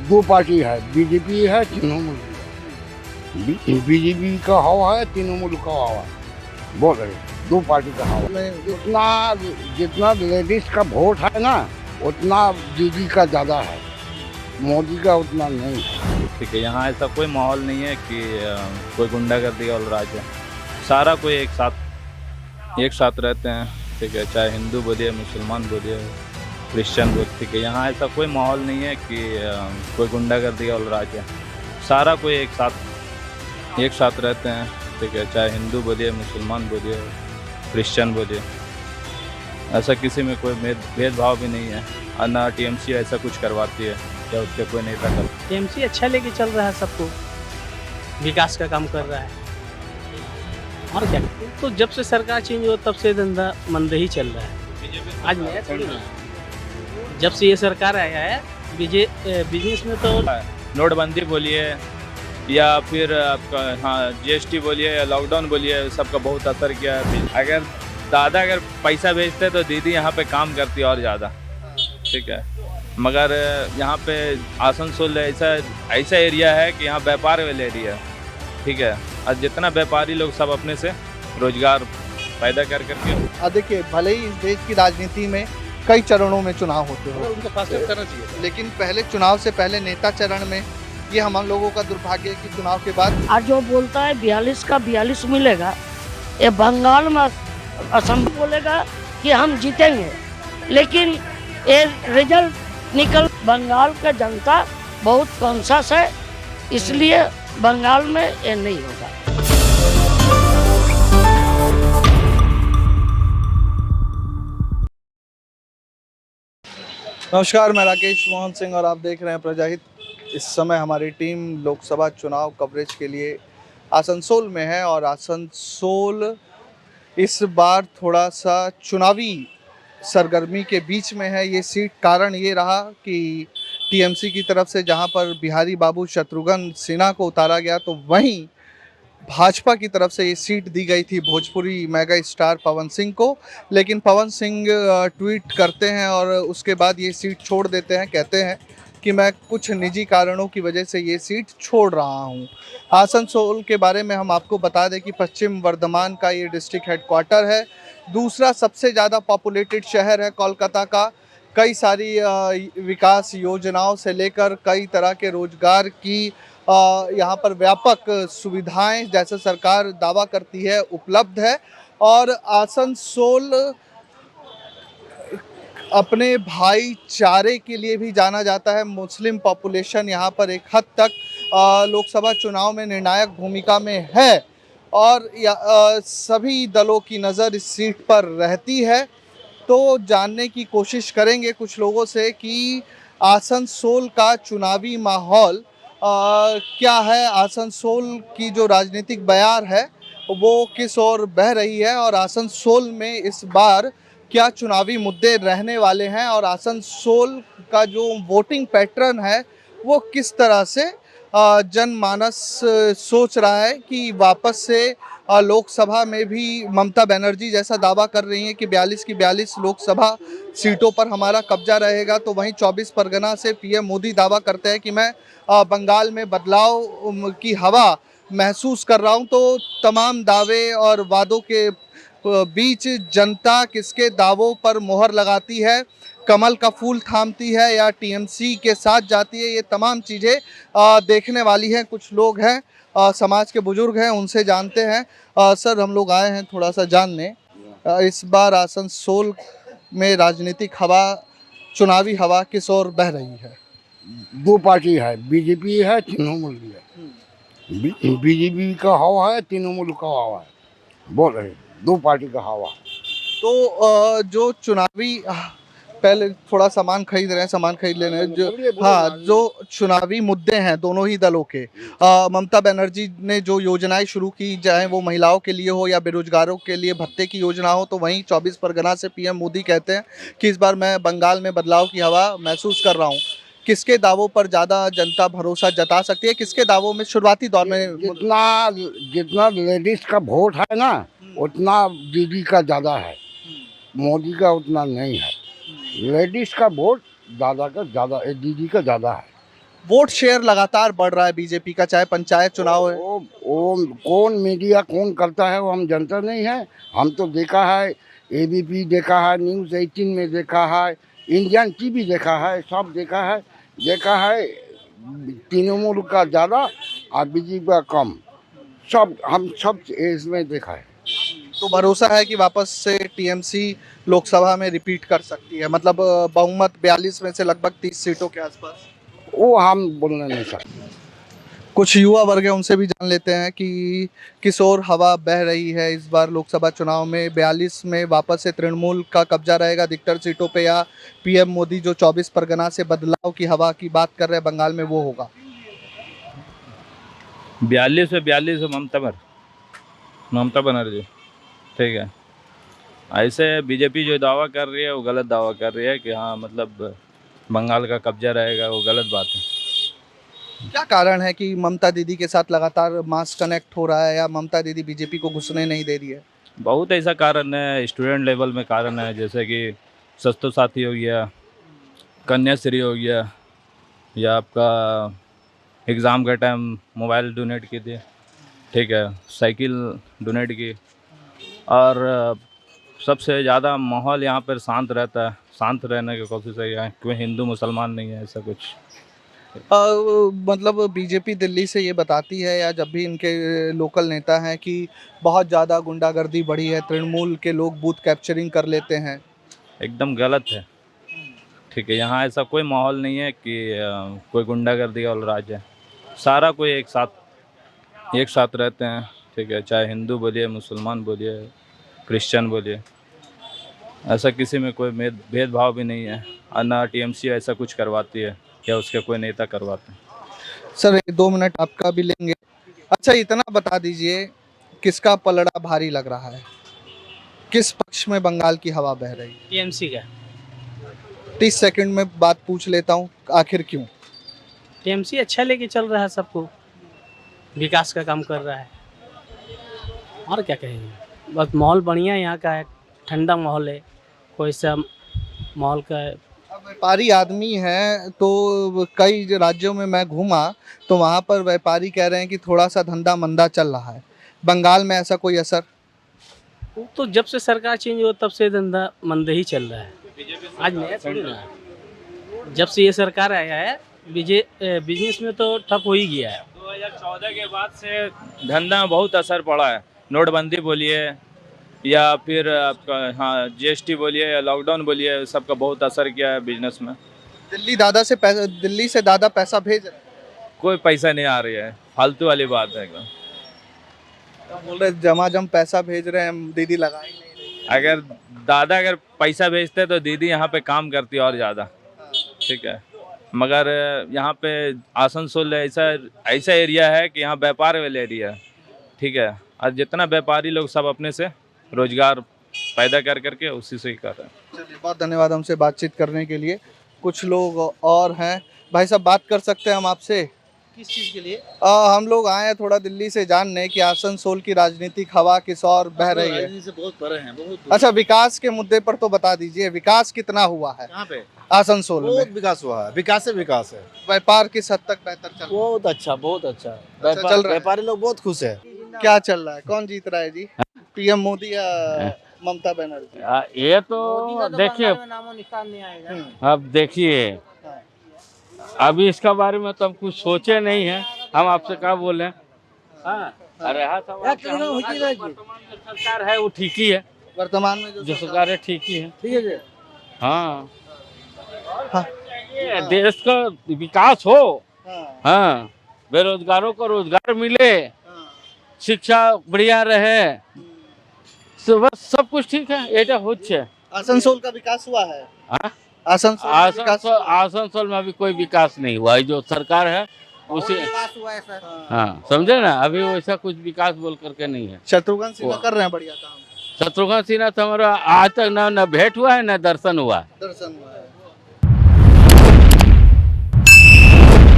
दो पार्टी है, बीजेपी है, तृणमूल है। बीजेपी का हवा है, तृणमूल का हवा है। बोल रहे दो पार्टी का हवा में जितना लेडीज का वोट है ना, उतना दीदी का ज़्यादा है, मोदी का उतना नहीं है। ठीक है, यहाँ ऐसा कोई माहौल नहीं है कि कोई गुंडागर्दी और राज है। सारा कोई एक साथ रहते हैं। ठीक है, चाहे हिंदू बोलिए, मुसलमान बोलिए, क्रिश्चियन बोलिए। ठीक है, यहाँ ऐसा कोई माहौल नहीं है कि कोई गुंडागर्दी और राज है। सारा कोई एक साथ रहते हैं। ठीक है, चाहे हिंदू बोलिए, मुसलमान बोलिए, क्रिश्चियन बोलिए। ऐसा किसी में कोई भेदभाव भी नहीं है। और ना टीएमसी ऐसा कुछ करवाती है या उसके कोई नेता कर। टीएमसी अच्छा लेके चल रहा है, सबको विकास का काम कर रहा है। और क्या, तो जब से सरकार चेंज हुआ तब से धंधा मंद ही चल रहा है। आज नया थोड़ी ना, जब से ये सरकार आया है बिजनेस में तो नोटबंदी बोलिए या फिर आपका जीएसटी बोलिए या लॉकडाउन बोलिए, सबका बहुत असर किया है। अगर पैसा भेजते तो दीदी यहाँ पे काम करती और ज़्यादा। ठीक है, मगर यहाँ पे आसनसोल ऐसा एरिया है कि यहाँ व्यापार वाला एरिया है। ठीक है, और जितना व्यापारी लोग सब अपने से रोजगार पैदा करके। देखिए, भले ही इस देश की राजनीति में कई चरणों में चुनाव होते हैं, उनको फास्ट ट्रैक करना चाहिए, लेकिन पहले चुनाव से पहले नेता चरण में ये हम लोगों का दुर्भाग्य है कि चुनाव के बाद आज जो बोलता है 42 का 42 मिलेगा, ये बंगाल में असम बोलेगा कि हम जीतेंगे, लेकिन ये रिजल्ट निकल बंगाल का जनता बहुत कॉन्शस है, इसलिए बंगाल में ये नहीं होगा। नमस्कार, मैं राकेश मोहन सिंह और आप देख रहे हैं प्रजाहित। इस समय हमारी टीम लोकसभा चुनाव कवरेज के लिए आसनसोल में है और आसनसोल इस बार थोड़ा सा चुनावी सरगर्मी के बीच में है। ये सीट कारण ये रहा कि टीएमसी की तरफ से जहां पर बिहारी बाबू शत्रुघ्न सिन्हा को उतारा गया, तो वहीं भाजपा की तरफ से ये सीट दी गई थी भोजपुरी मेगा स्टार पवन सिंह को। लेकिन पवन सिंह ट्वीट करते हैं और उसके बाद ये सीट छोड़ देते हैं, कहते हैं कि मैं कुछ निजी कारणों की वजह से ये सीट छोड़ रहा हूँ। आसनसोल के बारे में हम आपको बता दें कि पश्चिम वर्धमान का ये डिस्ट्रिक्ट हेडक्वार्टर है, दूसरा सबसे ज़्यादा पॉपुलेटेड शहर है कोलकाता का। कई सारी विकास योजनाओं से लेकर कई तरह के रोजगार की यहाँ पर व्यापक सुविधाएं, जैसे सरकार दावा करती है, उपलब्ध है। और आसनसोल अपने भाईचारे के लिए भी जाना जाता है। मुस्लिम पॉपुलेशन यहाँ पर एक हद तक लोकसभा चुनाव में निर्णायक भूमिका में है और सभी दलों की नज़र इस सीट पर रहती है। तो जानने की कोशिश करेंगे कुछ लोगों से कि आसनसोल का चुनावी माहौल क्या है, आसनसोल की जो राजनीतिक बयार है वो किस ओर बह रही है और आसनसोल में इस बार क्या चुनावी मुद्दे रहने वाले हैं और आसनसोल का जो वोटिंग पैटर्न है वो किस तरह से जनमानस सोच रहा है कि वापस से लोकसभा में भी ममता बनर्जी जैसा दावा कर रही हैं कि 42 की 42 लोकसभा सीटों पर हमारा कब्जा रहेगा, तो वहीं 24 परगना से पीएम मोदी दावा करते हैं कि मैं बंगाल में बदलाव की हवा महसूस कर रहा हूं। तो तमाम दावे और वादों के बीच जनता किसके दावों पर मोहर लगाती है, कमल का फूल थामती है या टीएमसी के साथ जाती है, ये तमाम चीज़ें देखने वाली हैं। कुछ लोग हैं, समाज के बुजुर्ग हैं, उनसे जानते हैं। सर, हम लोग आए हैं थोड़ा सा जानने, इस बार आसनसोल में राजनीतिक हवा, चुनावी हवा किस ओर बह रही है? दो पार्टी है, बीजेपी है, तृणमूल भी है। बीजेपी का हवा है, तृणमूल का हवा है। बोल रहे दो पार्टी का हवा। तो जो चुनावी, पहले थोड़ा सामान खरीद रहे हैं, सामान खरीद लेने जो जो चुनावी मुद्दे हैं दोनों ही दलों के, ममता बनर्जी ने जो योजनाएं शुरू की, चाहे वो महिलाओं के लिए हो या बेरोजगारों के लिए भत्ते की योजना हो, तो वहीं 24 परगना से पीएम मोदी कहते हैं कि इस बार मैं बंगाल में बदलाव की हवा महसूस कर रहा हूँ। किसके दावों पर ज़्यादा जनता भरोसा जता सकती है, किसके दावों में शुरुआती दौर में? जितना लेडीज का वोट है ना, उतना दीदी का ज़्यादा है, मोदी का उतना नहीं है। लेडीज का वोट दादा का ज़्यादा, दीदी का ज़्यादा है। वोट शेयर लगातार बढ़ रहा है बीजेपी का, चाहे पंचायत चुनाव है। वो कौन मीडिया कौन करता है वो हम जानते नहीं है। हम तो देखा है, एबीपी देखा है, न्यूज़ 18 में देखा है, इंडियन टीवी देखा है, सब देखा है तृणमूल का ज़्यादा और बीजेपी का कम। सब हम सब इसमें देखा है। तो भरोसा है कि वापस से टीएमसी लोकसभा में रिपीट कर सकती है, मतलब बहुमत 42 में से लगभग 30 सीटों के आसपास। वो हम बोलना नहीं सकते। कुछ युवा वर्ग है, उनसे भी जान लेते हैं कि किस ओर हवा बह रही है इस बार लोकसभा चुनाव में। 42 में वापस से तृणमूल का कब्जा रहेगा अधिकतर सीटों पे, या पीएम मोदी जो 24 परगना से बदलाव की हवा की बात कर रहे हैं बंगाल में, वो होगा? 42 में 42 ममता बनर्जी, ठीक है। ऐसे बीजेपी जो दावा कर रही है वो गलत दावा कर रही है कि हाँ मतलब बंगाल का कब्जा रहेगा, वो गलत बात है। क्या कारण है कि ममता दीदी के साथ लगातार मास कनेक्ट हो रहा है, या ममता दीदी बीजेपी को घुसने नहीं दे रही है? बहुत ऐसा कारण है, स्टूडेंट लेवल में कारण है, जैसे कि सस्तो साथी हो गया, कन्याश्री हो गया, या आपका एग्ज़ाम के टाइम मोबाइल डोनेट की थी, ठीक है, साइकिल डोनेट की। और सबसे ज़्यादा माहौल यहाँ पर शांत रहता है, शांत रहने की कोशिश है यहाँ, कोई हिंदू मुसलमान नहीं है ऐसा कुछ। मतलब बीजेपी दिल्ली से ये बताती है, या जब भी इनके लोकल नेता हैं, कि बहुत ज़्यादा गुंडागर्दी बढ़ी है, तृणमूल के लोग बूथ कैप्चरिंग कर लेते हैं। रहता गलत है, ठीक है। यहाँ ऐसा कोई माहौल नहीं है कि कोई गुंडागर्दी वाला राज है। सारा कोई एक साथ रहते हैं, ठीक है, चाहे हिंदू बोलिए, मुसलमान बोलिए, क्रिश्चियन बोलिए, ऐसा किसी में कोई भेदभाव भी नहीं है। और ना टीएमसी ऐसा कुछ करवाती है या उसके कोई नेता करवाते हैं। सर 2 मिनट आपका भी लेंगे। अच्छा, इतना बता दीजिए, किसका पलड़ा भारी लग रहा है, किस पक्ष में बंगाल की हवा बह रही है? टीएमसी का। 30 सेकंड में बात पूछ लेता हूँ, आखिर क्यों? टीएमसी अच्छा लेके चल रहा है, सबको विकास का काम कर रहा है, और क्या कहेंगे। बस माहौल बढ़िया यहाँ का है, ठंडा माहौल है, कोई सा माहौल का है। अब व्यापारी आदमी है, तो कई राज्यों में मैं घूमा तो वहाँ पर व्यापारी कह रहे हैं कि थोड़ा सा धंधा मंदा चल रहा है। बंगाल में ऐसा कोई असर? तो जब से सरकार चेंज हुआ तब से धंधा मंद ही चल रहा है। आज नया थोड़ी ना है। जब से ये सरकार आया है बिजनेस में तो ठप हो ही गया है। 2014 के बाद से धंधा में बहुत असर पड़ा है। नोटबंदी बोलिए या फिर आपका हाँ जीएसटी बोलिए या लॉकडाउन बोलिए, सबका बहुत असर किया है बिजनेस में। दिल्ली से दादा पैसा भेज रहे हैं? कोई पैसा नहीं आ रही है, फालतू वाली बात है एकदम। तो बोल रहे जमाजम पैसा भेज रहे हैं, दीदी लगा ही नहीं रही। अगर पैसा भेजते तो दीदी यहाँ पे काम करती और ज़्यादा, ठीक है। मगर यहाँ पे आसनसोल ऐसा एरिया है कि यहाँ व्यापार वाला एरिया है, ठीक है। और जितना व्यापारी लोग सब अपने से रोजगार पैदा करके उसी से ही कर रहे हैं। चलिए, बहुत धन्यवाद हमसे बातचीत करने के लिए। कुछ लोग और हैं, भाई साहब बात कर सकते हैं हम आपसे? किस चीज़ के लिए? हम लोग आए हैं थोड़ा दिल्ली से जानने कि आसनसोल की राजनीतिक हवा किस और बह रही है। राजनीति से बहुत परे हैं, बहुत। अच्छा, विकास के मुद्दे पर तो बता दीजिए, विकास कितना हुआ है यहाँ पे? आसनसोल में? बहुत विकास हुआ है, विकास है। व्यापार किस हद तक बेहतर चल रहा बहुत अच्छा चल रहा है? व्यापारी लोग बहुत खुश है। है? क्या चल रहा है, कौन जीत रहा है जी, पीएम मोदी या ममता बनर्जी? ये तो देखिए, अब देखिए, अभी इसका बारे में तो हम कुछ सोचे नहीं है। हम आपसे क्या बोले? अरे हाँ, सरकार है वो ठीक ही है, वर्तमान में जो सरकार है ठीक ही है। ठीक है जी। हाँ, हाँ। ये देश का विकास हो, हाँ। हाँ, बेरोजगारों को रोजगार मिले, शिक्षा बढ़िया रहे, बस सब कुछ ठीक है। এটা হচ্ছে। आसनसोल का विकास हुआ है? हाँ? आसनसोल में अभी कोई विकास नहीं हुआ है। जो सरकार है उसी हुआ है सर। हाँ, समझे ना, अभी वैसा कुछ विकास बोल करके नहीं है। शत्रुघ्न सिन्हा कर रहे हैं बढ़िया काम। शत्रुघ्न सिन्हा तो हमारा आज तक न भेंट हुआ है न दर्शन हुआ है। दर्शन हुआ है।